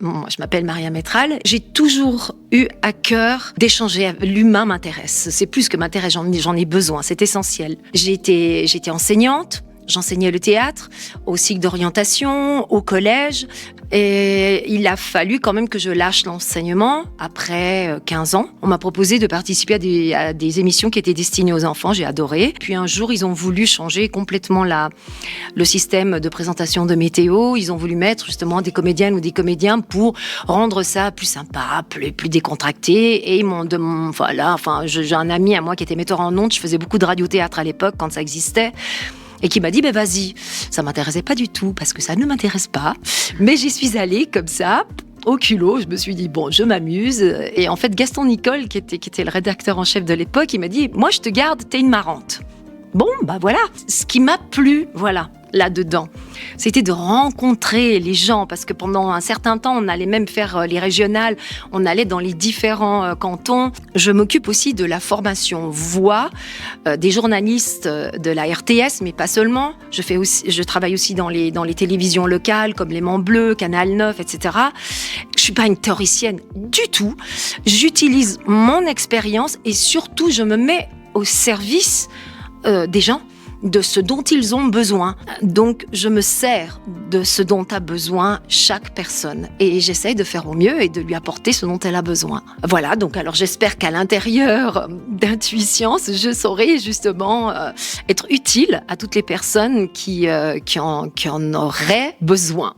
Moi, je m'appelle Maria Métral. J'ai toujours eu à cœur d'échanger. L'humain m'intéresse. C'est plus que m'intéresse, j'en ai besoin. C'est essentiel. J'étais enseignante. J'enseignais le théâtre au cycle d'orientation, au collège. Et il a fallu quand même que je lâche l'enseignement après 15 ans. On m'a proposé de participer à des émissions qui étaient destinées aux enfants. J'ai adoré. Puis un jour, ils ont voulu changer complètement le système de présentation de météo. Ils ont voulu mettre justement des comédiennes ou des comédiens pour rendre ça plus sympa, plus décontracté. Et ils m'ont j'ai un ami à moi qui était metteur en ondes. Je faisais beaucoup de radio-théâtre à l'époque quand ça existait. Et qui m'a dit, vas-y. Ça m'intéressait pas du tout, parce que ça ne m'intéresse pas. Mais j'y suis allée comme ça, au culot. Je me suis dit, je m'amuse. Et en fait, Gaston Nicole, qui était le rédacteur en chef de l'époque, il m'a dit, moi, je te garde, t'es une marrante. Bon, voilà. Ce qui m'a plu, là-dedans, c'était de rencontrer les gens, parce que pendant un certain temps, on allait même faire les régionales, on allait dans les différents cantons. Je m'occupe aussi de la formation voix des journalistes de la RTS, mais pas seulement. Je travaille aussi dans les télévisions locales, comme Les Mans Bleus, Canal 9, etc. Je suis pas une théoricienne du tout. J'utilise mon expérience et surtout, je me mets au service des gens, de ce dont ils ont besoin. Donc, je me sers de ce dont a besoin chaque personne. Et j'essaye de faire au mieux et de lui apporter ce dont elle a besoin. Voilà, donc alors j'espère qu'à l'intérieur d'Intuition, je saurai justement être utile à toutes les personnes qui en auraient besoin.